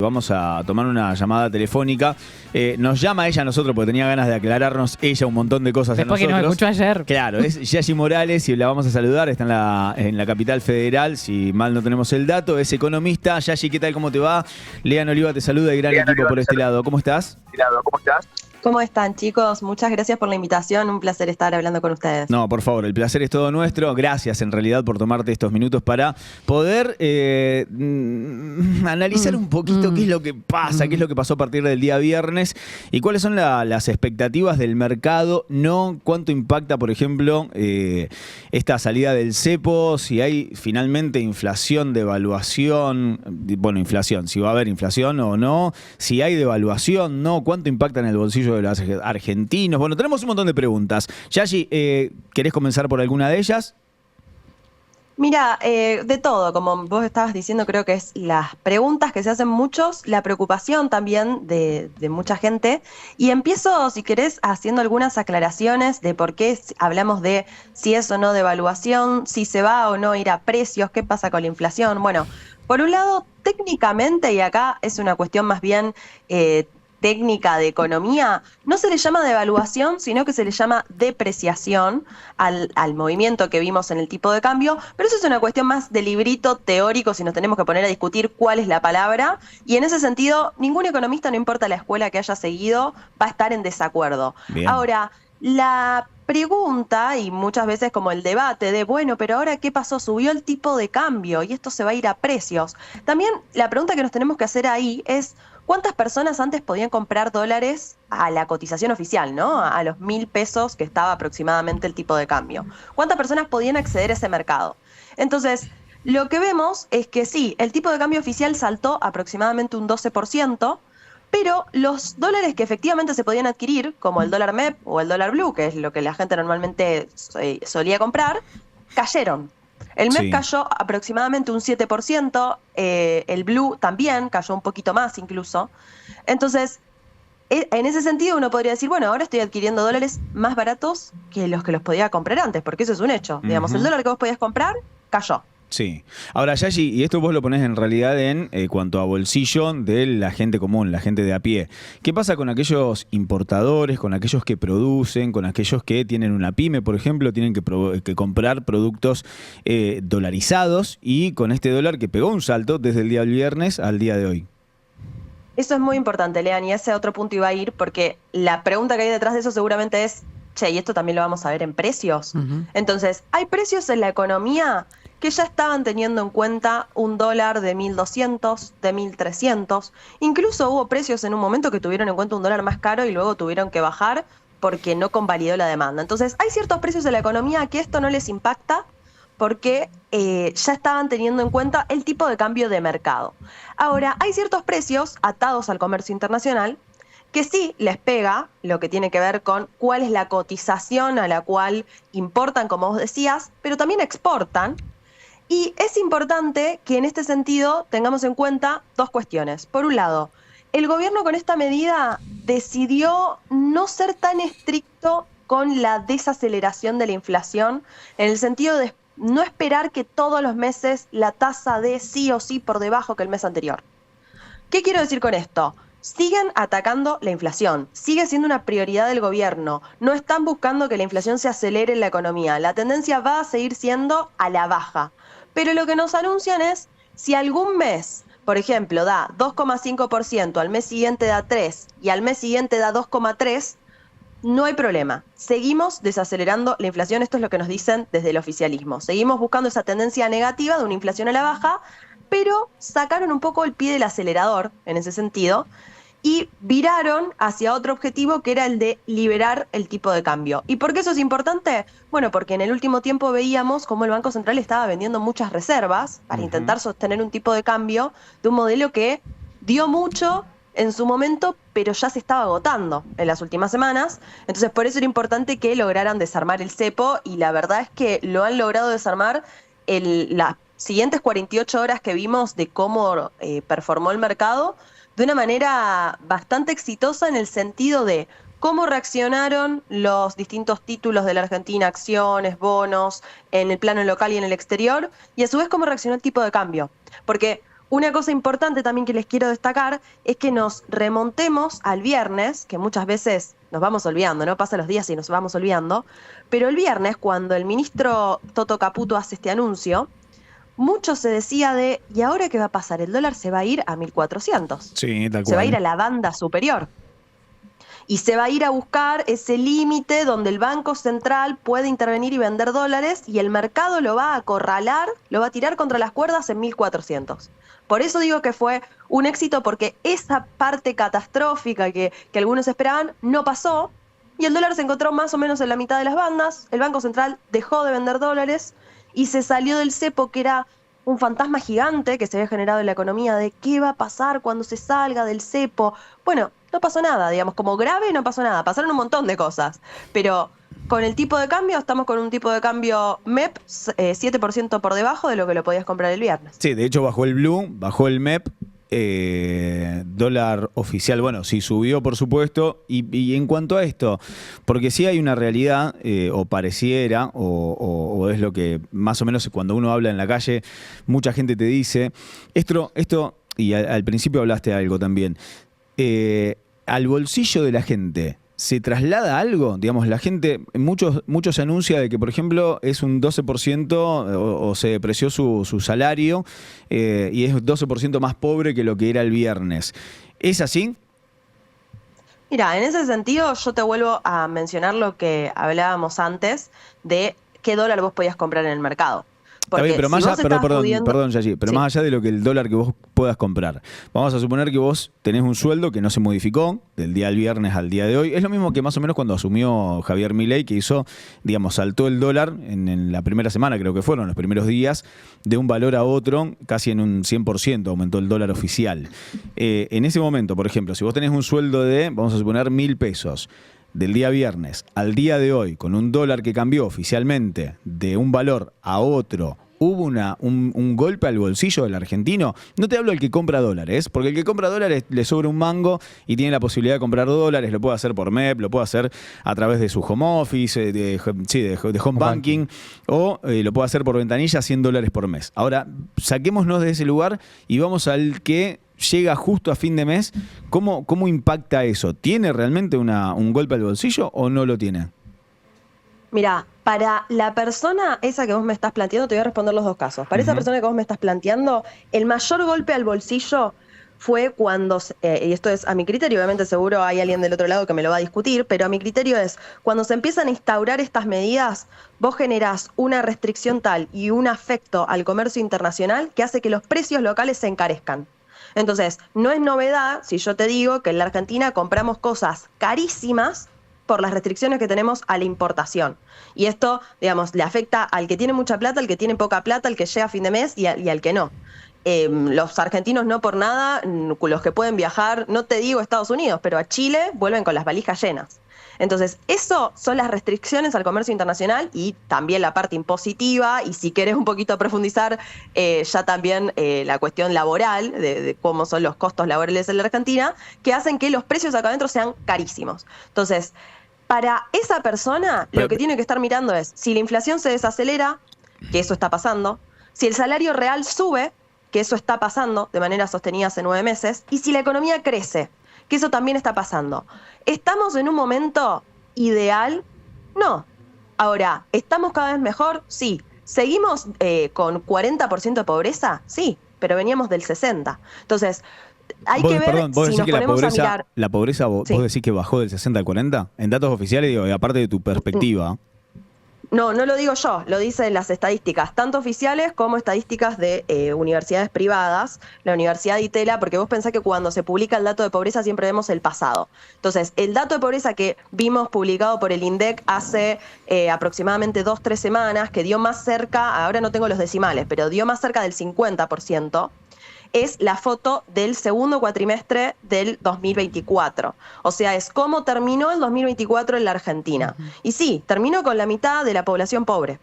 Vamos a tomar una llamada telefónica. Nos llama ella a nosotros porque tenía ganas de aclararnos ella un montón de cosas Después a nosotros. Que nos escuchó ayer. Claro, es Yayi Morales y la vamos a saludar. Está en la capital federal, si mal no tenemos el dato. Es economista. Yayi, ¿qué tal? ¿Cómo te va? Lean Oliva te saluda y gran equipo por este lado. ¿Cómo estás? ¿Cómo están, chicos? Muchas gracias por la invitación. Un placer estar hablando con ustedes. No, por favor, el placer es todo nuestro. Gracias, en realidad, por tomarte estos minutos para poder analizar un poquito qué es lo que pasa, qué es lo que pasó a partir del día viernes y cuáles son las expectativas del mercado, no cuánto impacta, por ejemplo, esta salida del cepo, si hay finalmente inflación, devaluación, bueno, inflación, si va a haber inflación o no, si hay devaluación, no, cuánto impacta en el bolsillo de los argentinos. Bueno, tenemos un montón de preguntas. Yayi, ¿querés comenzar por alguna de ellas? Mira, de todo, como vos estabas diciendo, creo que es las preguntas que se hacen muchos, la preocupación también de mucha gente. Y empiezo, si querés, haciendo algunas aclaraciones de por qué hablamos de si es o no devaluación, si se va o no a ir a precios, qué pasa con la inflación. Bueno, por un lado, técnicamente, y acá es una cuestión más bien técnica de economía, no se le llama devaluación, sino que se le llama depreciación al movimiento que vimos en el tipo de cambio, pero eso es una cuestión más de librito teórico si nos tenemos que poner a discutir cuál es la palabra, y en ese sentido, ningún economista, no importa la escuela que haya seguido, va a estar en desacuerdo. Bien. Ahora, la pregunta, y muchas veces como el debate de, bueno, pero ahora ¿qué pasó? Subió el tipo de cambio y esto se va a ir a precios. También la pregunta que nos tenemos que hacer ahí es, ¿cuántas personas antes podían comprar dólares a la cotización oficial, ¿no? A los 1.000 pesos que estaba aproximadamente el tipo de cambio. ¿Cuántas personas podían acceder a ese mercado? Entonces, lo que vemos es que sí, el tipo de cambio oficial saltó aproximadamente un 12%, pero los dólares que efectivamente se podían adquirir, como el dólar MEP o el dólar Blue, que es lo que la gente normalmente solía comprar, cayeron. El MEP cayó aproximadamente un 7%, el Blue también cayó un poquito más incluso. Entonces, en ese sentido uno podría decir, bueno, ahora estoy adquiriendo dólares más baratos que los podía comprar antes, porque eso es un hecho. Digamos, el dólar que vos podías comprar, cayó. Sí. Ahora, Yayi, y esto vos lo ponés en realidad en cuanto a bolsillo de la gente común, la gente de a pie. ¿Qué pasa con aquellos importadores, con aquellos que producen, con aquellos que tienen una pyme, por ejemplo, tienen que comprar productos dolarizados y con este dólar que pegó un salto desde el día del viernes al día de hoy? Eso es muy importante, Lean, y ese otro punto iba a ir, porque la pregunta que hay detrás de eso seguramente es, che, ¿y esto también lo vamos a ver en precios? Entonces, hay precios en la economía que ya estaban teniendo en cuenta un dólar de 1.200, de 1.300. Incluso hubo precios en un momento que tuvieron en cuenta un dólar más caro y luego tuvieron que bajar porque no convalidó la demanda. Entonces, hay ciertos precios en la economía que esto no les impacta porque ya estaban teniendo en cuenta el tipo de cambio de mercado. Ahora, hay ciertos precios atados al comercio internacional que sí les pega lo que tiene que ver con cuál es la cotización a la cual importan, como vos decías, pero también exportan. Y es importante que en este sentido tengamos en cuenta dos cuestiones. Por un lado, el gobierno con esta medida decidió no ser tan estricto con la desaceleración de la inflación, en el sentido de no esperar que todos los meses la tasa dé sí o sí por debajo que el mes anterior. ¿Qué quiero decir con esto? Siguen atacando la inflación, sigue siendo una prioridad del gobierno, no están buscando que la inflación se acelere en la economía, la tendencia va a seguir siendo a la baja. Pero lo que nos anuncian es, si algún mes, por ejemplo, da 2,5%, al mes siguiente da 3% y al mes siguiente da 2,3%, no hay problema. Seguimos desacelerando la inflación, esto es lo que nos dicen desde el oficialismo. Seguimos buscando esa tendencia negativa de una inflación a la baja, pero sacaron un poco el pie del acelerador en ese sentido y viraron hacia otro objetivo que era el de liberar el tipo de cambio. ¿Y por qué eso es importante? Bueno, porque en el último tiempo veíamos cómo el Banco Central estaba vendiendo muchas reservas para intentar sostener un tipo de cambio de un modelo que dio mucho en su momento, pero ya se estaba agotando en las últimas semanas. Entonces, por eso era importante que lograran desarmar el cepo, y la verdad es que lo han logrado desarmar las siguientes 48 horas que vimos de cómo performó el mercado, de una manera bastante exitosa en el sentido de cómo reaccionaron los distintos títulos de la Argentina, acciones, bonos, en el plano local y en el exterior, y a su vez cómo reaccionó el tipo de cambio. Porque una cosa importante también que les quiero destacar es que nos remontemos al viernes, que muchas veces nos vamos olvidando, ¿no? Pasan los días y nos vamos olvidando, pero el viernes, cuando el ministro Toto Caputo hace este anuncio, mucho se decía de, ¿y ahora qué va a pasar? El dólar se va a ir a 1.400. Sí, tal cual. Se va a ir a la banda superior. Y se va a ir a buscar ese límite donde el Banco Central puede intervenir y vender dólares y el mercado lo va a acorralar, lo va a tirar contra las cuerdas en 1.400. Por eso digo que fue un éxito, porque esa parte catastrófica que algunos esperaban no pasó y el dólar se encontró más o menos en la mitad de las bandas, el Banco Central dejó de vender dólares y se salió del cepo, que era un fantasma gigante que se había generado en la economía de qué va a pasar cuando se salga del cepo. Bueno, no pasó nada, digamos, como grave no pasó nada, pasaron un montón de cosas, pero con el tipo de cambio estamos con un tipo de cambio MEP 7% por debajo de lo que lo podías comprar el viernes. Sí, de hecho bajó el Blue, bajó el MEP, dólar oficial, bueno, sí subió por supuesto, y en cuanto a esto, porque sí hay una realidad, o pareciera, o es lo que más o menos cuando uno habla en la calle, mucha gente te dice, esto y al principio hablaste algo también, al bolsillo de la gente, ¿se traslada algo? Digamos, la gente, muchos anuncia de que, por ejemplo, es un 12% o se depreció su salario y es 12% más pobre que lo que era el viernes. ¿Es así? Mira, en ese sentido yo te vuelvo a mencionar lo que hablábamos antes de qué dólar vos podías comprar en el mercado. Está bien, pero más allá, perdón, Yayi, pero sí, más allá de lo que el dólar que vos puedas comprar, vamos a suponer que vos tenés un sueldo que no se modificó del día del viernes al día de hoy. Es lo mismo que más o menos cuando asumió Javier Milei, que hizo, digamos, saltó el dólar en la primera semana, creo que fueron los primeros días, de un valor a otro, casi en un 100% aumentó el dólar oficial. En ese momento, por ejemplo, si vos tenés un sueldo de, vamos a suponer, 1.000 pesos, del día viernes al día de hoy, con un dólar que cambió oficialmente de un valor a otro, ¿hubo un golpe al bolsillo del argentino? No te hablo del que compra dólares, porque el que compra dólares le sobra un mango y tiene la posibilidad de comprar dólares, lo puede hacer por MEP, lo puede hacer a través de su home office, de home banking, o lo puede hacer por ventanilla, $100 por mes. Ahora, saquémonos de ese lugar y vamos al que llega justo a fin de mes. ¿Cómo impacta eso? ¿Tiene realmente un golpe al bolsillo o no lo tiene? Mira, para la persona esa que vos me estás planteando, te voy a responder los dos casos. Para esa persona que vos me estás planteando, el mayor golpe al bolsillo fue cuando, y esto es a mi criterio, obviamente seguro hay alguien del otro lado que me lo va a discutir, pero a mi criterio es, cuando se empiezan a instaurar estas medidas, vos generás una restricción tal y un afecto al comercio internacional que hace que los precios locales se encarezcan. Entonces, no es novedad si yo te digo que en la Argentina compramos cosas carísimas por las restricciones que tenemos a la importación. Y esto, digamos, le afecta al que tiene mucha plata, al que tiene poca plata, al que llega a fin de mes y al que no. Los argentinos no por nada, los que pueden viajar, no te digo a Estados Unidos, pero a Chile vuelven con las valijas llenas. Entonces, eso son las restricciones al comercio internacional y también la parte impositiva, y si querés un poquito profundizar, ya también la cuestión laboral, de cómo son los costos laborales en la Argentina, que hacen que los precios acá adentro sean carísimos. Entonces, para esa persona, lo que tiene que estar mirando es si la inflación se desacelera, que eso está pasando, si el salario real sube, que eso está pasando de manera sostenida hace 9 meses, y si la economía crece, que eso también está pasando. ¿Estamos en un momento ideal? No. Ahora, ¿estamos cada vez mejor? Sí. ¿Seguimos con 40% de pobreza? Sí, pero veníamos del 60%. Entonces, hay que ver si nos ponemos a mirar. La pobreza, vos decís que bajó del 60 al 40, en datos oficiales, digo, y aparte de tu perspectiva. No lo digo yo, lo dicen las estadísticas, tanto oficiales como estadísticas de universidades privadas, la Universidad de Itela, porque vos pensás que cuando se publica el dato de pobreza siempre vemos el pasado. Entonces, el dato de pobreza que vimos publicado por el INDEC hace aproximadamente 2-3 semanas, que dio más cerca, ahora no tengo los decimales, pero dio más cerca del 50%, es la foto del segundo cuatrimestre del 2024. O sea, es cómo terminó el 2024 en la Argentina. Y sí, terminó con la mitad de la población pobre.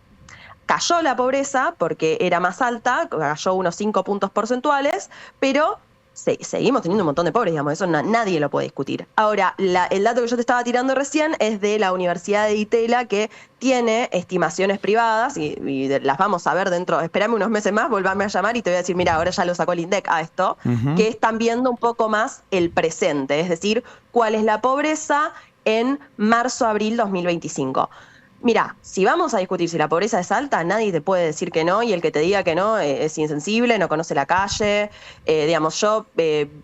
Cayó la pobreza porque era más alta, cayó unos 5 puntos porcentuales, pero seguimos teniendo un montón de pobres, digamos, eso nadie lo puede discutir. Ahora, el dato que yo te estaba tirando recién es de la Universidad de Itela, que tiene estimaciones privadas y las vamos a ver dentro, espérame unos meses más, volvame a llamar y te voy a decir, mira, ahora ya lo sacó el INDEC a esto, que están viendo un poco más el presente, es decir, cuál es la pobreza en marzo-abril 2025. Mira, si vamos a discutir si la pobreza es alta, nadie te puede decir que no, y el que te diga que no es insensible, no conoce la calle. Digamos, yo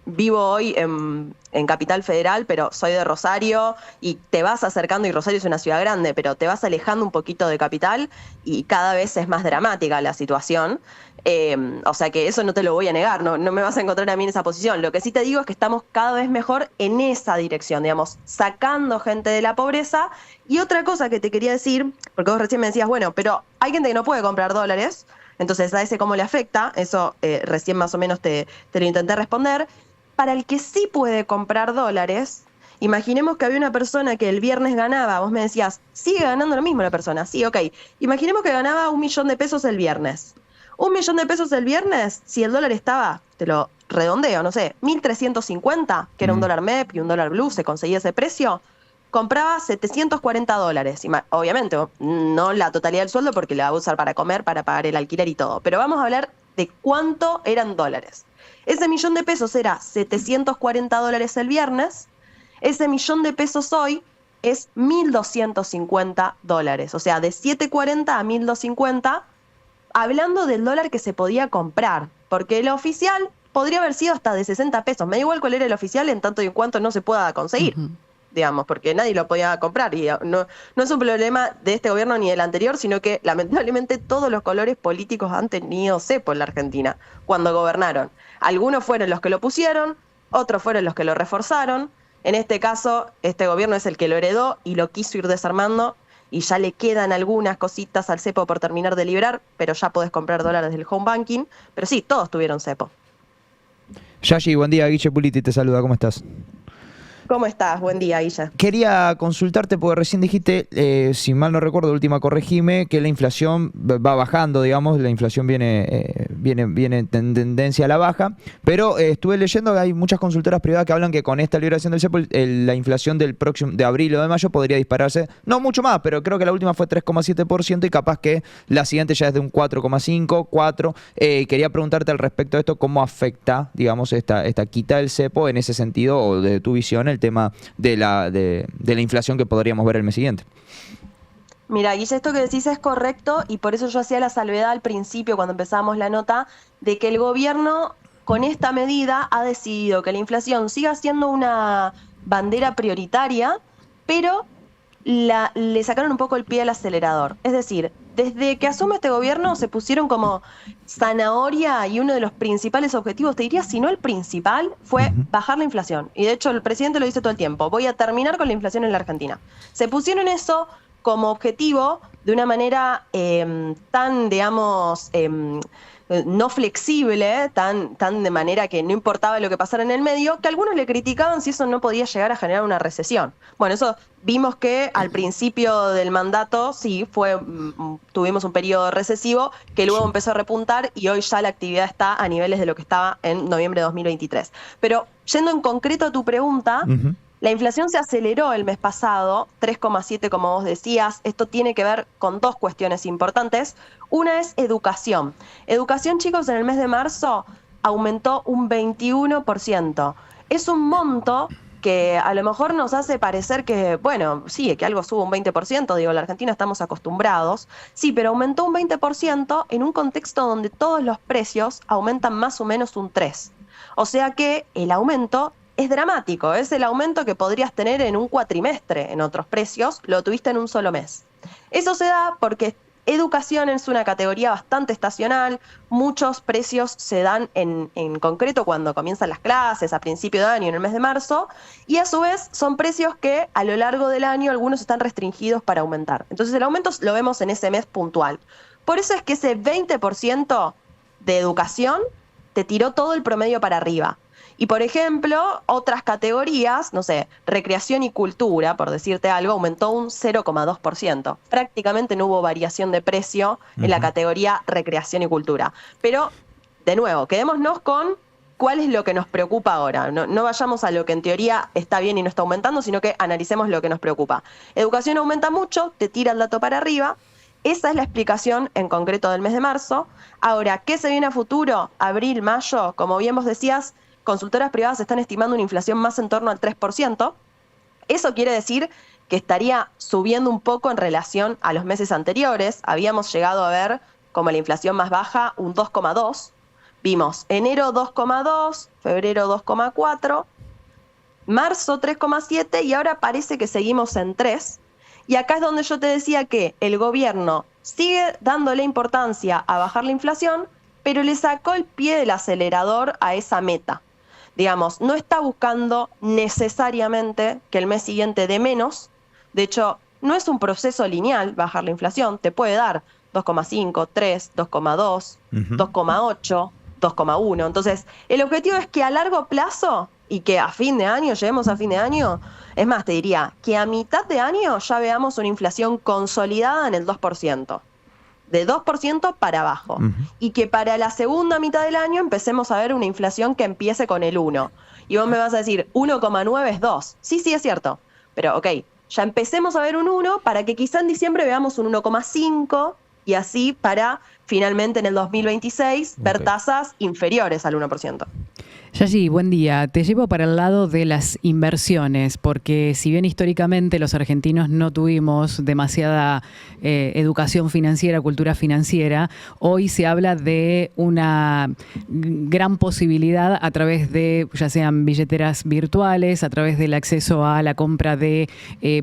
vivo hoy en Capital Federal, pero soy de Rosario, y te vas acercando, y Rosario es una ciudad grande, pero te vas alejando un poquito de Capital y cada vez es más dramática la situación. O sea que eso no te lo voy a negar, no me vas a encontrar a mí en esa posición. Lo que sí te digo es que estamos cada vez mejor en esa dirección, digamos, sacando gente de la pobreza. Y otra cosa que te quería decir, porque vos recién me decías, bueno, pero hay gente que no puede comprar dólares, entonces a ese cómo le afecta, eso recién más o menos te lo intenté responder. Para el que sí puede comprar dólares, imaginemos que había una persona que el viernes ganaba, vos me decías, sigue ganando lo mismo la persona, sí, ok. Imaginemos que ganaba 1 millón de pesos el viernes. 1 millón de pesos el viernes, si el dólar estaba, te lo redondeo, no sé, 1.350, que era un dólar MEP y un dólar blue, se conseguía ese precio, compraba $740. Obviamente, no la totalidad del sueldo porque la va a usar para comer, para pagar el alquiler y todo. Pero vamos a hablar de cuánto eran dólares. Ese millón de pesos era $740 el viernes. Ese millón de pesos hoy es $1.250. O sea, de 740 a 1.250, hablando del dólar que se podía comprar. Porque el oficial podría haber sido hasta de 60 pesos. Me da igual cuál era el oficial en tanto y en cuanto no se pueda conseguir. Digamos, porque nadie lo podía comprar. Y no es un problema de este gobierno ni del anterior, sino que lamentablemente todos los colores políticos han tenido cepo en la Argentina cuando gobernaron. Algunos fueron los que lo pusieron, otros fueron los que lo reforzaron. En este caso, este gobierno es el que lo heredó y lo quiso ir desarmando, y ya le quedan algunas cositas al cepo por terminar de liberar, pero ya podés comprar dólares del home banking. Pero sí, todos tuvieron cepo. Yashi, buen día, Guille Puliti te saluda, ¿cómo estás? ¿Cómo estás? Buen día, Guilla. Quería consultarte porque recién dijiste, si mal no recuerdo, última corregime, que la inflación va bajando, digamos, la inflación viene en tendencia a la baja, pero estuve leyendo que hay muchas consultoras privadas que hablan que con esta liberación del cepo la inflación de abril o de mayo podría dispararse, no mucho más, pero creo que la última fue 3,7% y capaz que la siguiente ya es de un 4,5, 4. Quería preguntarte al respecto de esto, ¿cómo afecta, digamos, esta quita del cepo en ese sentido, o de tu visión, el tema de la inflación que podríamos ver el mes siguiente? Mira, Guille, esto que decís es correcto, y por eso yo hacía la salvedad al principio cuando empezamos la nota de que el gobierno con esta medida ha decidido que la inflación siga siendo una bandera prioritaria, pero le sacaron un poco el pie al acelerador. Es decir, desde que asume este gobierno se pusieron como zanahoria, y uno de los principales objetivos, te diría, si no el principal, fue bajar la inflación. Y de hecho el presidente lo dice todo el tiempo, voy a terminar con la inflación en la Argentina. Se pusieron eso como objetivo de una manera tan, digamos, no flexible, tan de manera que no importaba lo que pasara en el medio, que algunos le criticaban si eso no podía llegar a generar una recesión. Bueno, eso vimos que al principio del mandato sí tuvimos un periodo recesivo que luego empezó a repuntar, y hoy ya la actividad está a niveles de lo que estaba en noviembre de 2023. Pero yendo en concreto a tu pregunta, la inflación se aceleró el mes pasado, 3,7 como vos decías. Esto tiene que ver con dos cuestiones importantes. Una es educación. Educación, chicos, en el mes de marzo aumentó un 21%. Es un monto que a lo mejor nos hace parecer que, bueno, sí, que algo sube un 20%, digo, en la Argentina estamos acostumbrados, sí, pero aumentó un 20% en un contexto donde todos los precios aumentan más o menos un 3%. O sea que el aumento es dramático, es el aumento que podrías tener en un cuatrimestre en otros precios, lo tuviste en un solo mes. Eso se da porque educación es una categoría bastante estacional, muchos precios se dan en concreto cuando comienzan las clases, a principio de año, en el mes de marzo, y a su vez son precios que a lo largo del año algunos están restringidos para aumentar. Entonces el aumento lo vemos en ese mes puntual. Por eso es que ese 20% de educación te tiró todo el promedio para arriba. Y, por ejemplo, otras categorías, no sé, recreación y cultura, por decirte algo, aumentó un 0,2%. Prácticamente no hubo variación de precio en la categoría recreación y cultura. Pero, de nuevo, quedémonos con cuál es lo que nos preocupa ahora. No vayamos a lo que en teoría está bien y no está aumentando, sino que analicemos lo que nos preocupa. Educación aumenta mucho, te tira el dato para arriba. Esa es la explicación en concreto del mes de marzo. Ahora, ¿qué se viene a futuro? Abril, mayo, como bien vos decías, consultoras privadas están estimando una inflación más en torno al 3%. Eso quiere decir que estaría subiendo un poco en relación a los meses anteriores. Habíamos llegado a ver como la inflación más baja un 2,2%. Vimos enero 2,2%, febrero 2,4%, marzo 3,7% y ahora parece que seguimos en 3%. Y acá es donde yo te decía que el gobierno sigue dándole importancia a bajar la inflación, pero le sacó el pie del acelerador a esa meta. Digamos, no está buscando necesariamente que el mes siguiente dé menos. De hecho, no es un proceso lineal bajar la inflación. Te puede dar 2,5, 3, 2,2, 2,8, 2,1. Entonces, el objetivo es que a largo plazo y que a fin de año, lleguemos a fin de año, es más, te diría que a mitad de año ya veamos una inflación consolidada en el 2%. De 2% para abajo. Y que para la segunda mitad del año empecemos a ver una inflación que empiece con el 1. Y vos me vas a decir, 1,9 es 2. Sí, es cierto. Pero ok, ya empecemos a ver un 1 para que quizá en diciembre veamos un 1,5 y así para finalmente en el 2026 ver tasas inferiores al 1%. Yayi, buen día. Te llevo para el lado de las inversiones, porque si bien históricamente los argentinos no tuvimos demasiada educación financiera, cultura financiera, hoy se habla de una gran posibilidad a través de, ya sean billeteras virtuales, a través del acceso a la compra de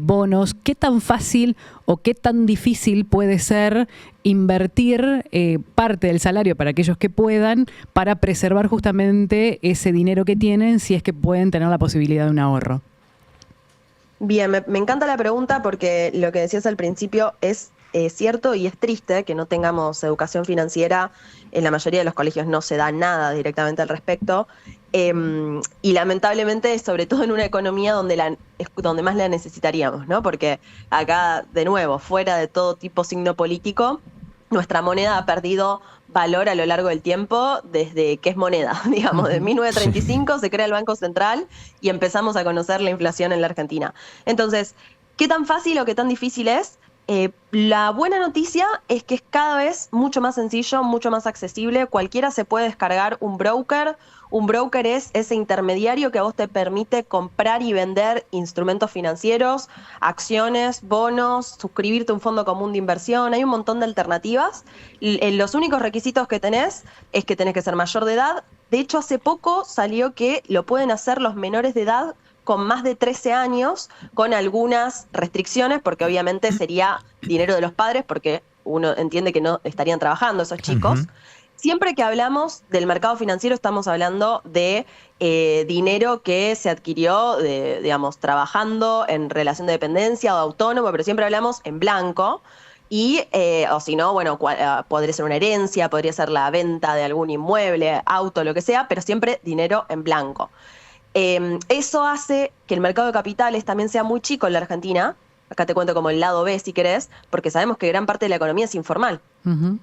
bonos. ¿Qué tan fácil o qué tan difícil puede ser invertir parte del salario para aquellos que puedan para preservar justamente ese dinero que tienen si es que pueden tener la posibilidad de un ahorro? Bien, me encanta la pregunta porque lo que decías al principio es cierto y es triste que no tengamos educación financiera. En la mayoría de los colegios no se da nada directamente al respecto. Y lamentablemente, sobre todo en una economía donde más la necesitaríamos, ¿no? Porque acá, de nuevo, fuera de todo tipo signo político, nuestra moneda ha perdido valor a lo largo del tiempo desde que es moneda, digamos, de 1935 se crea el Banco Central y empezamos a conocer la inflación en la Argentina. Entonces, ¿qué tan fácil o qué tan difícil es? La buena noticia es que es cada vez mucho más sencillo, mucho más accesible. Cualquiera se puede descargar un broker. Un broker es ese intermediario que a vos te permite comprar y vender instrumentos financieros, acciones, bonos, suscribirte a un fondo común de inversión. Hay un montón de alternativas. Los únicos requisitos que tenés es que tenés que ser mayor de edad. De hecho, hace poco salió que lo pueden hacer los menores de edad con más de 13 años, con algunas restricciones, porque obviamente sería dinero de los padres, porque uno entiende que no estarían trabajando esos chicos. Siempre que hablamos del mercado financiero estamos hablando de dinero que se adquirió, digamos, trabajando en relación de dependencia o de autónomo, pero siempre hablamos en blanco. Y, o si no, bueno, podría ser una herencia, podría ser la venta de algún inmueble, auto, lo que sea, pero siempre dinero en blanco. Eso hace que el mercado de capitales también sea muy chico en la Argentina. Acá te cuento como el lado B, si querés, porque sabemos que gran parte de la economía es informal.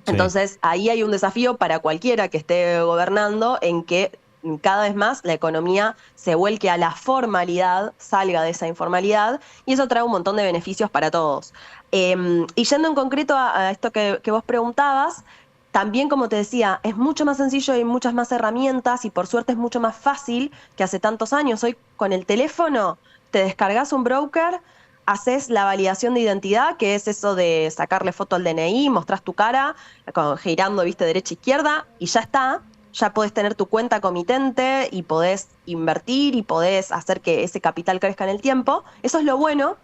Entonces, ahí hay un desafío para cualquiera que esté gobernando en que cada vez más la economía se vuelque a la formalidad, salga de esa informalidad, y eso trae un montón de beneficios para todos. Y yendo en concreto a esto que vos preguntabas, también, como te decía, es mucho más sencillo y hay muchas más herramientas y por suerte es mucho más fácil que hace tantos años. Hoy con el teléfono te descargas un broker, haces la validación de identidad, que es eso de sacarle foto al DNI, mostrás tu cara, girando, viste, derecha e izquierda, y ya está. Ya podés tener tu cuenta comitente y podés invertir y podés hacer que ese capital crezca en el tiempo. Eso es lo bueno.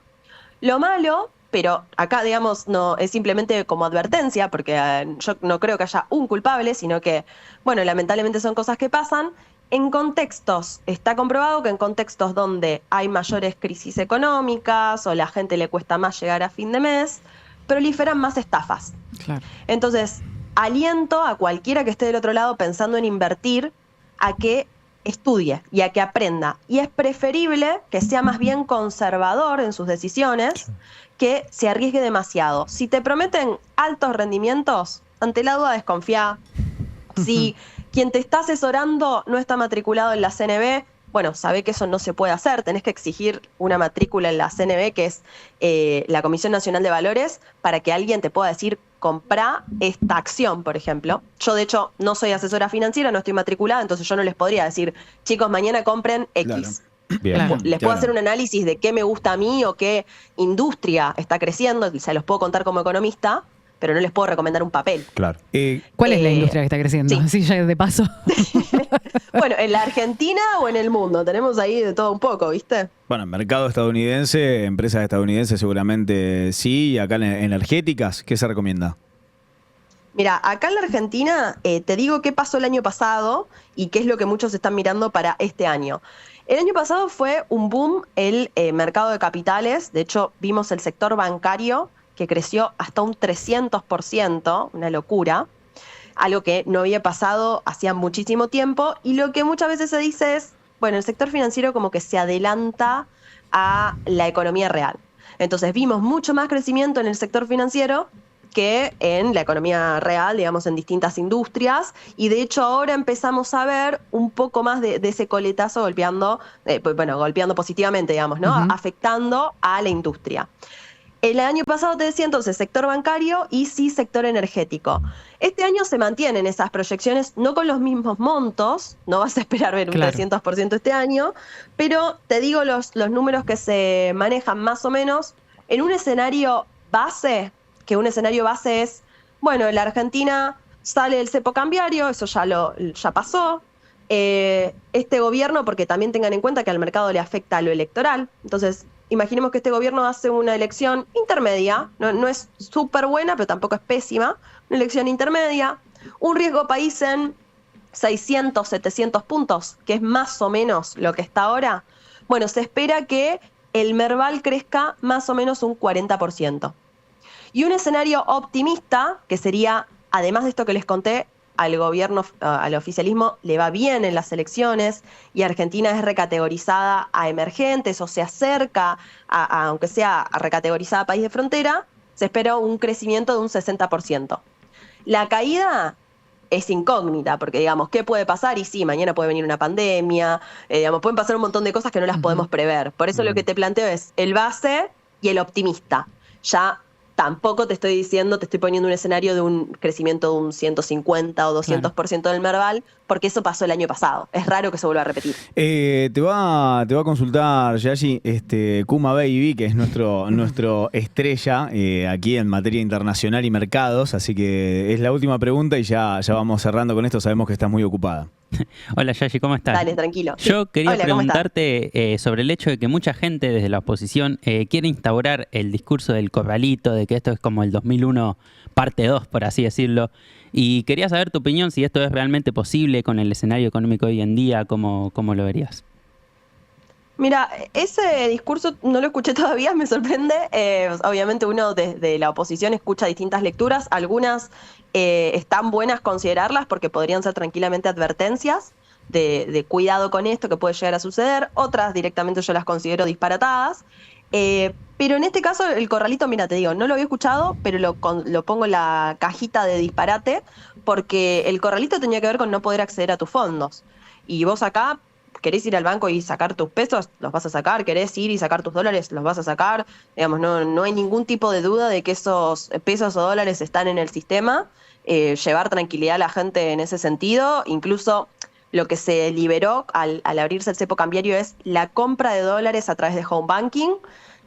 Lo malo, pero acá, digamos, no es simplemente como advertencia, porque yo no creo que haya un culpable, sino que, bueno, lamentablemente son cosas que pasan. En contextos, está comprobado que en contextos donde hay mayores crisis económicas o la gente le cuesta más llegar a fin de mes, proliferan más estafas. Claro. Entonces, aliento a cualquiera que esté del otro lado pensando en invertir a que estudie y a que aprenda. Y es preferible que sea más bien conservador en sus decisiones que se arriesgue demasiado. Si te prometen altos rendimientos, ante la duda desconfía. Si quien te está asesorando no está matriculado en la CNB, bueno, sabe que eso no se puede hacer, tenés que exigir una matrícula en la CNB, que es la Comisión Nacional de Valores, para que alguien te pueda decir, comprá esta acción, por ejemplo. Yo, de hecho, no soy asesora financiera, no estoy matriculada, entonces yo no les podría decir, chicos, mañana compren X. Claro. Bien. Claro. Les puedo hacer un análisis de qué me gusta a mí o qué industria está creciendo, se los puedo contar como economista, pero no les puedo recomendar un papel. Claro. ¿Cuál es la industria que está creciendo? sí. Así ya de paso. Bueno, en la Argentina o en el mundo, tenemos ahí de todo un poco, ¿viste? Bueno, en mercado estadounidense, empresas estadounidenses seguramente sí, y acá en energéticas, ¿qué se recomienda? Mira, acá en la Argentina te digo qué pasó el año pasado y qué es lo que muchos están mirando para este año. El año pasado fue un boom el mercado de capitales. De hecho, vimos el sector bancario que creció hasta un 300%, una locura, algo que no había pasado hacía muchísimo tiempo. Y lo que muchas veces se dice es, bueno, el sector financiero como que se adelanta a la economía real. Entonces vimos mucho más crecimiento en el sector financiero que en la economía real, digamos, en distintas industrias, y de hecho ahora empezamos a ver un poco más de ese coletazo golpeando, golpeando positivamente, digamos, ¿no? Afectando a la industria. El año pasado te decía entonces sector bancario y sí sector energético. Este año se mantienen esas proyecciones, no con los mismos montos, no vas a esperar ver un 300% este año, pero te digo los números que se manejan más o menos en un escenario base, que un escenario base es, bueno, en la Argentina sale el cepo cambiario, eso ya pasó. Este gobierno, porque también tengan en cuenta que al mercado le afecta lo electoral, entonces imaginemos que este gobierno hace una elección intermedia, no es súper buena, pero tampoco es pésima, una elección intermedia, un riesgo país en 600, 700 puntos, que es más o menos lo que está ahora. Bueno, se espera que el Merval crezca más o menos un 40%. Y un escenario optimista, que sería, además de esto que les conté, al gobierno, al oficialismo le va bien en las elecciones y Argentina es recategorizada a emergentes o se acerca, aunque sea recategorizada a país de frontera, se espera un crecimiento de un 60%. La caída es incógnita, porque digamos, ¿qué puede pasar? Y sí, mañana puede venir una pandemia, digamos, pueden pasar un montón de cosas que no las podemos prever. Por eso lo que te planteo es el base y el optimista. Ya tampoco te estoy diciendo, te estoy poniendo un escenario de un crecimiento de un 150 o 200% del Merval, porque eso pasó el año pasado. Es raro que se vuelva a repetir. Te va a consultar, Yashi, Kuma Baby, que es nuestro estrella aquí en materia internacional y mercados, así que es la última pregunta y ya vamos cerrando con esto, sabemos que estás muy ocupada. Hola Yashi, ¿cómo estás? Dale, tranquilo. Yo quería Hola, ¿cómo estás? preguntarte sobre el hecho de que mucha gente desde la oposición quiere instaurar el discurso del corralito, de que esto es como el 2001 parte 2, por así decirlo. Y quería saber tu opinión, si esto es realmente posible con el escenario económico hoy en día, ¿cómo lo verías? Mira, ese discurso no lo escuché todavía, me sorprende. Obviamente uno desde la oposición escucha distintas lecturas, algunas están buenas considerarlas porque podrían ser tranquilamente advertencias de cuidado con esto que puede llegar a suceder, otras directamente yo las considero disparatadas. Pero en este caso el corralito, mira, te digo, no lo había escuchado, pero lo pongo en la cajita de disparate, porque el corralito tenía que ver con no poder acceder a tus fondos. Y vos acá querés ir al banco y sacar tus pesos, los vas a sacar, querés ir y sacar tus dólares, los vas a sacar. Digamos, no hay ningún tipo de duda de que esos pesos o dólares están en el sistema. Llevar tranquilidad a la gente en ese sentido, incluso lo que se liberó al abrirse el cepo cambiario es la compra de dólares a través de home banking.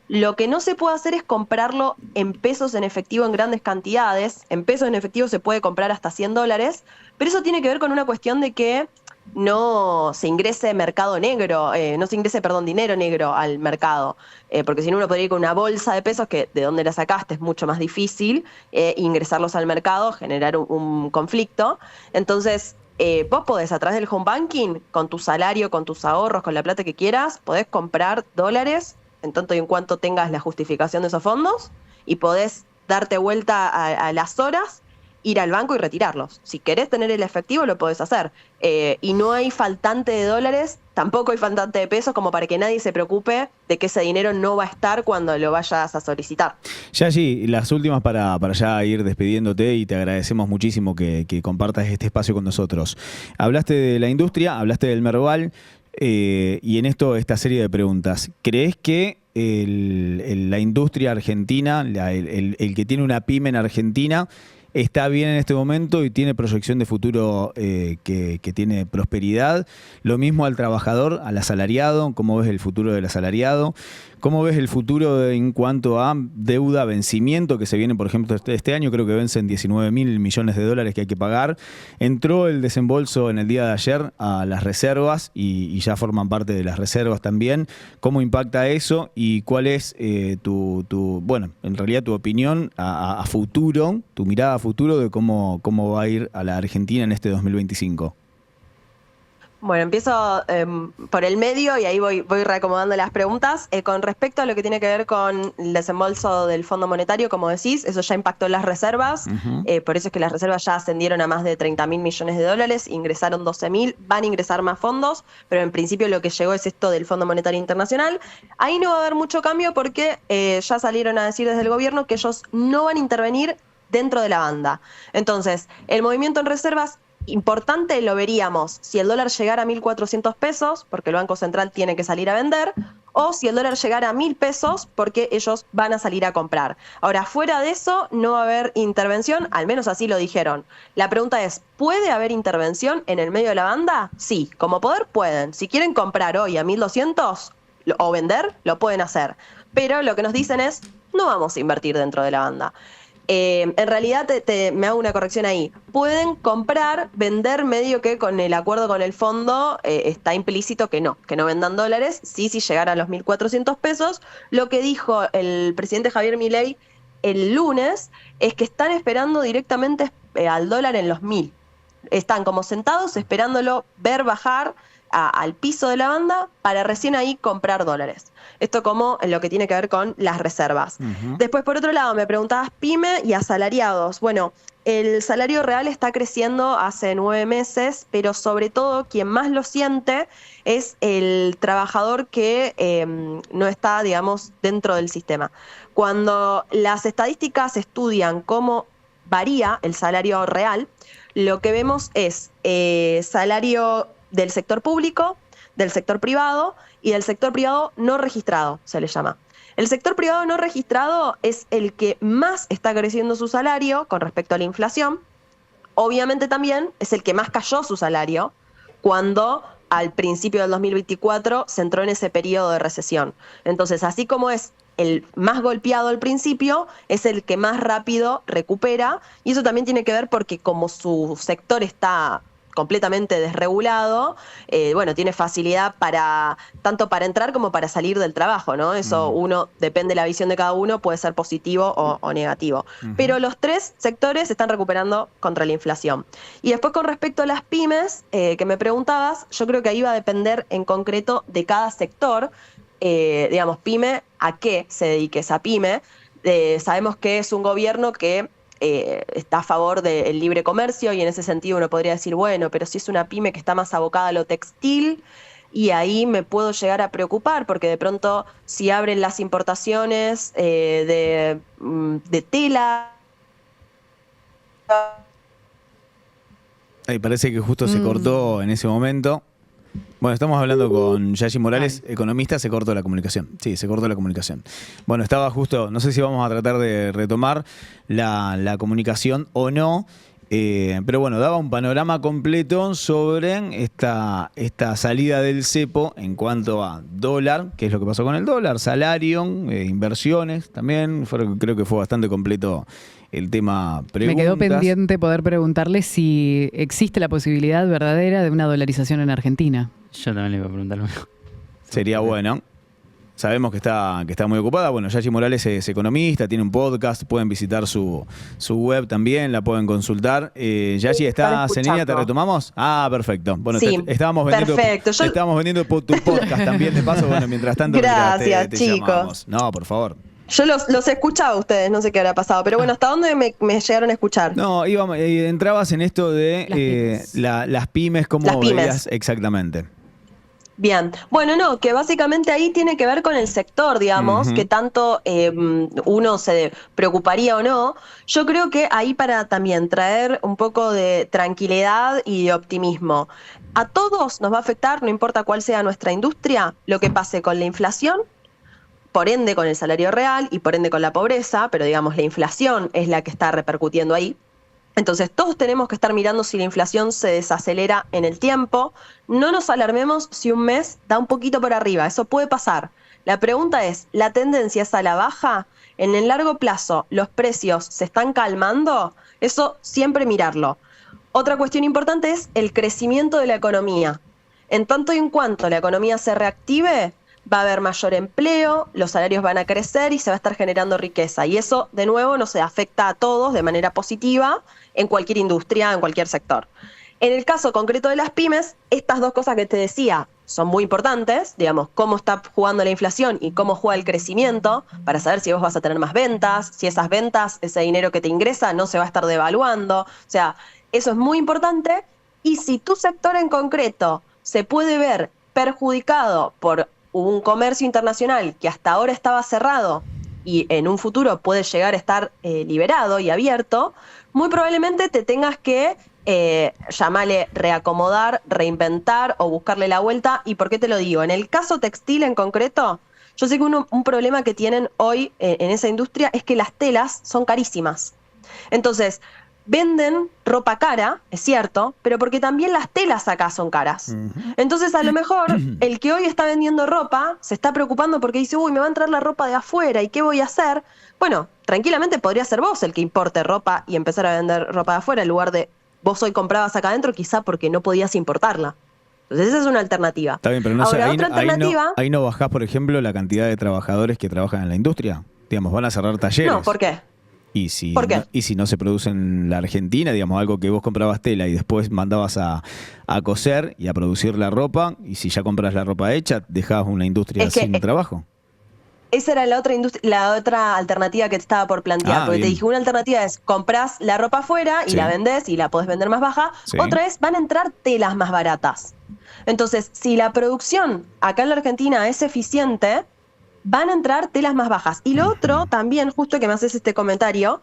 Lo que no se puede hacer es comprarlo en pesos en efectivo en grandes cantidades. En pesos en efectivo se puede comprar hasta $100, pero eso tiene que ver con una cuestión de que no se ingrese dinero negro al mercado, porque si no uno podría ir con una bolsa de pesos que de donde la sacaste es mucho más difícil ingresarlos al mercado, generar un conflicto. Entonces vos podés a través del home banking, con tu salario, con tus ahorros, con la plata que quieras, podés comprar dólares en tanto y en cuanto tengas la justificación de esos fondos y podés darte vuelta a las horas ir al banco y retirarlos. Si querés tener el efectivo, lo podés hacer. Y no hay faltante de dólares, tampoco hay faltante de pesos, como para que nadie se preocupe de que ese dinero no va a estar cuando lo vayas a solicitar. Yayi, las últimas para ya ir despidiéndote, y te agradecemos muchísimo que compartas este espacio con nosotros. Hablaste de la industria, hablaste del Merval, y en esta serie de preguntas, ¿crees que la industria argentina, el que tiene una pyme en Argentina, está bien en este momento y tiene proyección de futuro, que tiene prosperidad? Lo mismo al trabajador, al asalariado. ¿Cómo ves el futuro del asalariado? ¿Cómo ves el futuro en cuanto a deuda, vencimiento que se viene, por ejemplo, este año? Creo que vencen 19.000 millones de dólares que hay que pagar. Entró el desembolso en el día de ayer a las reservas y ya forman parte de las reservas también. ¿Cómo impacta eso y cuál es bueno, en realidad tu opinión a futuro, tu mirada a futuro de cómo va a ir a la Argentina en este 2025? Bueno, empiezo por el medio y ahí voy reacomodando las preguntas. Con respecto a lo que tiene que ver con el desembolso del Fondo Monetario, como decís, eso ya impactó en las reservas. Por eso es que las reservas ya ascendieron a más de 30.000 millones de dólares, ingresaron 12.000, van a ingresar más fondos, pero en principio lo que llegó es esto del Fondo Monetario Internacional. Ahí no va a haber mucho cambio porque ya salieron a decir desde el gobierno que ellos no van a intervenir dentro de la banda. Entonces, el movimiento en reservas importante lo veríamos si el dólar llegara a 1.400 pesos, porque el Banco Central tiene que salir a vender, o si el dólar llegara a 1.000 pesos, porque ellos van a salir a comprar. Ahora, fuera de eso, no va a haber intervención, al menos así lo dijeron. La pregunta es, ¿puede haber intervención en el medio de la banda? Sí, como poder pueden. Si quieren comprar hoy a 1.200 o vender, lo pueden hacer. Pero lo que nos dicen es, no vamos a invertir dentro de la banda. En realidad me hago una corrección ahí. Pueden comprar, vender, medio que con el acuerdo con el fondo está implícito que no vendan dólares. Sí, si llegaran a los 1.400 pesos. Lo que dijo el presidente Javier Milei el lunes es que están esperando directamente al dólar en los 1.000. Están como sentados esperándolo ver bajar al piso de la banda para recién ahí comprar dólares. Esto como en lo que tiene que ver con las reservas. Después, por otro lado, me preguntabas pyme y asalariados. Bueno, el salario real está creciendo hace 9 meses, pero sobre todo quien más lo siente es el trabajador que no está, digamos, dentro del sistema. Cuando las estadísticas estudian cómo varía el salario real, lo que vemos es salario del sector público, del sector privado y del sector privado no registrado, se le llama. El sector privado no registrado es el que más está creciendo su salario con respecto a la inflación. Obviamente también es el que más cayó su salario cuando al principio del 2024 se entró en ese periodo de recesión. Entonces, así como es el más golpeado al principio, es el que más rápido recupera, y eso también tiene que ver porque como su sector está completamente desregulado, bueno, tiene facilidad tanto para entrar como para salir del trabajo, ¿no? Eso depende de la visión de cada uno, puede ser positivo o negativo. Pero los tres sectores están recuperando contra la inflación. Y después, con respecto a las pymes, que me preguntabas, yo creo que ahí va a depender en concreto de cada sector, digamos, pyme, a qué se dedique esa pyme. Sabemos que es un gobierno que está a favor del libre comercio, y en ese sentido uno podría decir, bueno, pero si es una pyme que está más abocada a lo textil, y ahí me puedo llegar a preocupar, porque de pronto si abren las importaciones de tela... Ahí parece que justo se cortó en ese momento. Bueno, estamos hablando con Yayi Morales, economista. Se cortó la comunicación. Sí, se cortó la comunicación. Bueno, estaba justo, no sé si vamos a tratar de retomar la comunicación o no, pero bueno, daba un panorama completo sobre esta salida del cepo en cuanto a dólar, qué es lo que pasó con el dólar, salario, inversiones también. Creo que fue bastante completo el tema preguntas. Me quedó pendiente poder preguntarle si existe la posibilidad verdadera de una dolarización en Argentina. Yo también le iba a preguntar lo mismo. Sería bueno. Sabemos que está muy ocupada. Bueno, Yayi Morales es economista, tiene un podcast, pueden visitar su web también, la pueden consultar. Yayi, ¿estás en línea? ¿Te retomamos? Ah, perfecto. Bueno, sí, estábamos vendiendo tu podcast también, de paso. Bueno, mientras tanto, gracias, te chicos. llamamos. No, por favor. Yo los escuchaba a ustedes, no sé qué habrá pasado, pero bueno, ¿hasta dónde me llegaron a escuchar? No, entrabas en esto de las pymes, ¿cómo Las pymes. veías exactamente? Bien, bueno, no, que básicamente ahí tiene que ver con el sector, digamos, que tanto uno se preocuparía o no. Yo creo que ahí para también traer un poco de tranquilidad y de optimismo. A todos nos va a afectar, no importa cuál sea nuestra industria, lo que pase con la inflación, por ende con el salario real y por ende con la pobreza, pero digamos la inflación es la que está repercutiendo ahí. Entonces todos tenemos que estar mirando si la inflación se desacelera en el tiempo. No nos alarmemos si un mes da un poquito por arriba, eso puede pasar. La pregunta es, ¿la tendencia es a la baja? ¿En el largo plazo los precios se están calmando? Eso siempre mirarlo. Otra cuestión importante es el crecimiento de la economía. En tanto y en cuanto la economía se reactive, va a haber mayor empleo, los salarios van a crecer y se va a estar generando riqueza. Y eso, de nuevo, nos afecta a todos de manera positiva en cualquier industria, en cualquier sector. En el caso concreto de las pymes, estas dos cosas que te decía son muy importantes, digamos, cómo está jugando la inflación y cómo juega el crecimiento, para saber si vos vas a tener más ventas, si esas ventas, ese dinero que te ingresa, no se va a estar devaluando. O sea, eso es muy importante. Y si tu sector en concreto se puede ver perjudicado por un comercio internacional que hasta ahora estaba cerrado y en un futuro puede llegar a estar liberado y abierto, muy probablemente te tengas que llamarle reacomodar, reinventar o buscarle la vuelta. ¿Y por qué te lo digo? En el caso textil en concreto, yo sé que un problema que tienen hoy en esa industria es que las telas son carísimas. Entonces, venden ropa cara, es cierto, pero porque también las telas acá son caras. Entonces, a lo mejor, el que hoy está vendiendo ropa se está preocupando porque dice, uy, me va a entrar la ropa de afuera, ¿y qué voy a hacer? Bueno, tranquilamente podría ser vos el que importe ropa y empezar a vender ropa de afuera en lugar de vos hoy comprabas acá adentro, quizá porque no podías importarla. Entonces, esa es una alternativa. Está bien, pero no Ahora, sé, otra alternativa... ahí no bajás, por ejemplo, la cantidad de trabajadores que trabajan en la industria. Digamos, van a cerrar talleres. No, ¿por qué? Y si, ¿Por qué? y si no se produce en la Argentina, digamos, algo que vos comprabas tela y después mandabas a coser y a producir la ropa, y si ya compras la ropa hecha, dejabas una industria sin trabajo. Esa era la otra alternativa que te estaba por plantear, porque bien. te dije, una alternativa es comprás la ropa afuera y Sí. la vendés y la podés vender más baja. Sí. Otra es, van a entrar telas más baratas. Entonces, si la producción acá en la Argentina es eficiente, van a entrar telas más bajas. Y lo otro, también, justo que me haces este comentario,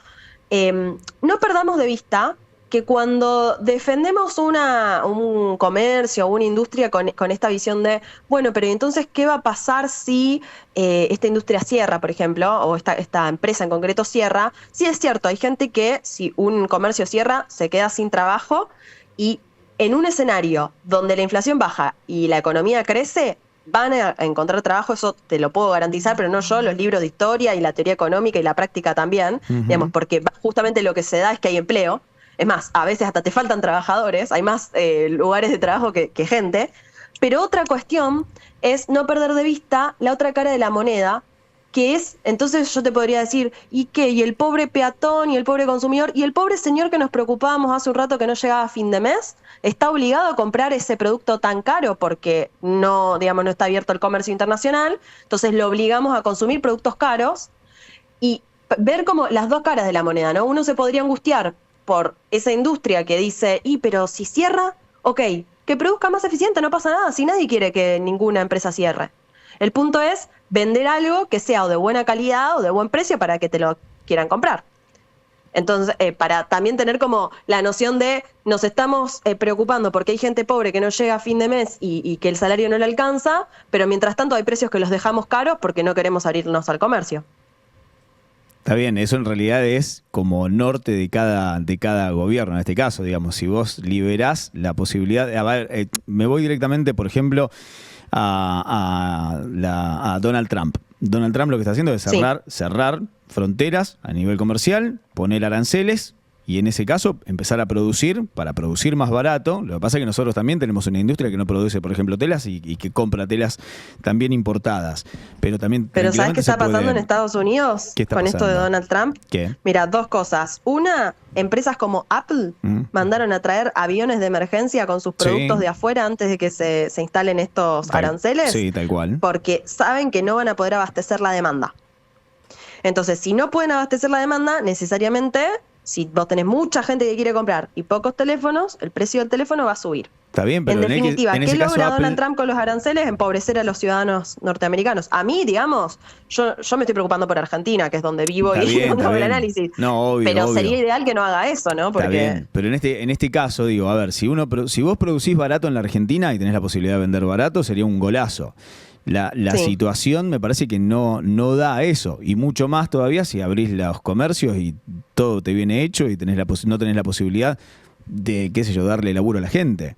no perdamos de vista que cuando defendemos un comercio o una industria con esta visión de, bueno, pero entonces, ¿qué va a pasar si esta industria cierra, por ejemplo, o esta empresa en concreto cierra? Sí, es cierto, hay gente que si un comercio cierra, se queda sin trabajo, y en un escenario donde la inflación baja y la economía crece, van a encontrar trabajo, eso te lo puedo garantizar, pero no yo, los libros de historia y la teoría económica y la práctica también, digamos, porque justamente lo que se da es que hay empleo. Es más, a veces hasta te faltan trabajadores, hay más lugares de trabajo que gente. Pero otra cuestión es no perder de vista la otra cara de la moneda, que es, entonces yo te podría decir, ¿y qué? ¿Y el pobre peatón y el pobre consumidor y el pobre señor que nos preocupábamos hace un rato que no llegaba a fin de mes? ¿Está obligado a comprar ese producto tan caro porque no, digamos, no está abierto el comercio internacional? Entonces lo obligamos a consumir productos caros y ver como las dos caras de la moneda, ¿no? Uno se podría angustiar por esa industria que dice, pero si cierra, ok, que produzca más eficiente, no pasa nada, si nadie quiere que ninguna empresa cierre. El punto es vender algo que sea o de buena calidad o de buen precio para que te lo quieran comprar. Entonces, para también tener como la noción de nos estamos preocupando porque hay gente pobre que no llega a fin de mes y que el salario no le alcanza, pero mientras tanto hay precios que los dejamos caros porque no queremos abrirnos al comercio. Está bien, eso en realidad es como norte de cada gobierno, en este caso, digamos, si vos liberás la posibilidad, me voy directamente, por ejemplo, a Donald Trump. Donald Trump lo que está haciendo es cerrar fronteras a nivel comercial, poner aranceles y en ese caso empezar a producir para producir más barato. Lo que pasa es que nosotros también tenemos una industria que no produce, por ejemplo, telas y que compra telas también importadas. Pero ¿sabes qué está pasando en Estados Unidos con esto de Donald Trump? ¿Qué? Mira, dos cosas. Una, empresas como Apple mandaron a traer aviones de emergencia con sus productos de afuera antes de que se instalen estos aranceles. Sí, tal cual. Porque saben que no van a poder abastecer la demanda. Entonces, si no pueden abastecer la demanda, necesariamente, si vos tenés mucha gente que quiere comprar y pocos teléfonos, el precio del teléfono va a subir. Está bien, pero En definitiva, en ¿qué ese caso logra Apple, Donald Trump con los aranceles? Empobrecer a los ciudadanos norteamericanos. A mí, digamos, yo me estoy preocupando por Argentina, que es donde vivo Está y bien, donde está hago el bien. análisis. No, obvio, pero obvio. sería ideal que no haga eso, ¿no? Está bien, pero en este caso, digo, a ver, si vos producís barato en la Argentina y tenés la posibilidad de vender barato, sería un golazo. La Sí. situación me parece que no da eso, y mucho más todavía si abrís los comercios y todo te viene hecho y no tenés la posibilidad de, qué sé yo, darle laburo a la gente.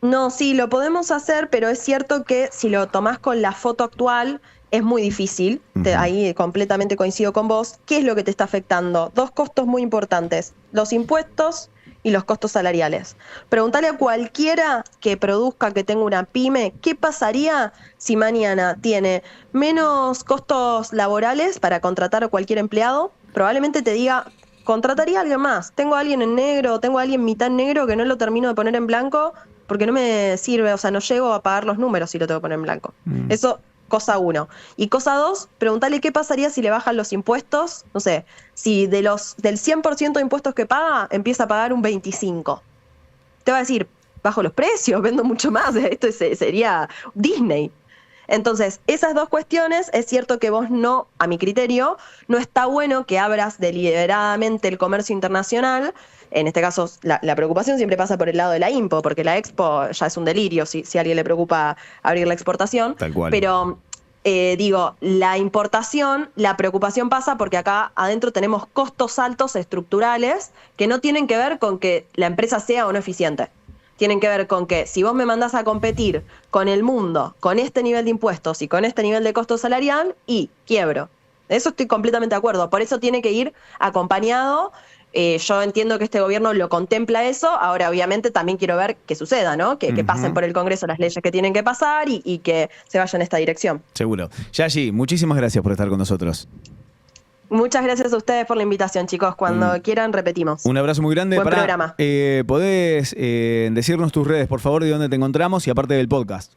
No, sí, lo podemos hacer, pero es cierto que si lo tomás con la foto actual es muy difícil. Ahí completamente coincido con vos. ¿Qué es lo que te está afectando? Dos costos muy importantes, los impuestos y los costos salariales. Preguntale a cualquiera que produzca, que tenga una pyme, ¿qué pasaría si mañana tiene menos costos laborales para contratar a cualquier empleado? Probablemente te diga, contrataría a alguien más. Tengo a alguien en negro, tengo a alguien mitad en negro que no lo termino de poner en blanco porque no me sirve, o sea, no llego a pagar los números si lo tengo que poner en blanco. Eso, cosa 1. Y cosa 2, preguntale qué pasaría si le bajan los impuestos, no sé, si del 100% de impuestos que paga, empieza a pagar un 25%. Te va a decir, bajo los precios, vendo mucho más, esto sería Disney. Entonces, esas dos cuestiones, es cierto que vos no, a mi criterio, no está bueno que abras deliberadamente el comercio internacional. En este caso, la preocupación siempre pasa por el lado de la IMPO, porque la Expo ya es un delirio si a alguien le preocupa abrir la exportación. Tal cual. Pero, digo, la importación, la preocupación pasa porque acá adentro tenemos costos altos estructurales que no tienen que ver con que la empresa sea o no eficiente. Tienen que ver con que si vos me mandás a competir con el mundo, con este nivel de impuestos y con este nivel de costo salarial, y quiebro. Eso estoy completamente de acuerdo. Por eso tiene que ir acompañado. Yo entiendo que este gobierno lo contempla eso. Ahora, obviamente, también quiero ver qué suceda, ¿no? Que pasen por el Congreso las leyes que tienen que pasar y que se vayan en esta dirección. Seguro. Yayi, muchísimas gracias por estar con nosotros. Muchas gracias a ustedes por la invitación, chicos. Cuando quieran, repetimos. Un abrazo muy grande. Buen programa. ¿Podés decirnos tus redes, por favor, de dónde te encontramos y aparte del podcast?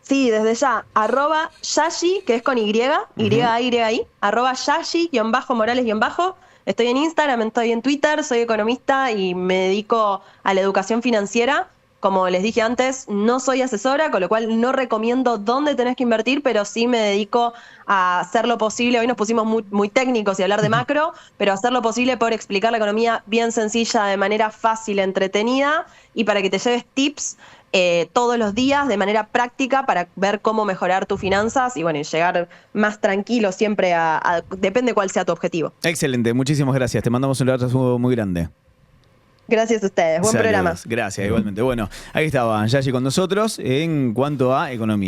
Sí, desde ya, @Yayi, que es con Y, Y-A-Y-I, @Yayi_Morales_. Estoy en Instagram, estoy en Twitter, soy economista y me dedico a la educación financiera. Como les dije antes, no soy asesora, con lo cual no recomiendo dónde tenés que invertir, pero sí me dedico a hacer lo posible. Hoy nos pusimos muy técnicos y hablar de macro, pero hacer lo posible por explicar la economía bien sencilla, de manera fácil, entretenida, y para que te lleves tips todos los días de manera práctica para ver cómo mejorar tus finanzas y bueno, y llegar más tranquilo siempre depende cuál sea tu objetivo. Excelente, muchísimas gracias. Te mandamos un abrazo muy grande. Gracias a ustedes. Buen Saludos. programa. Gracias, igualmente. Bueno, ahí estaba Yayi con nosotros en cuanto a economía.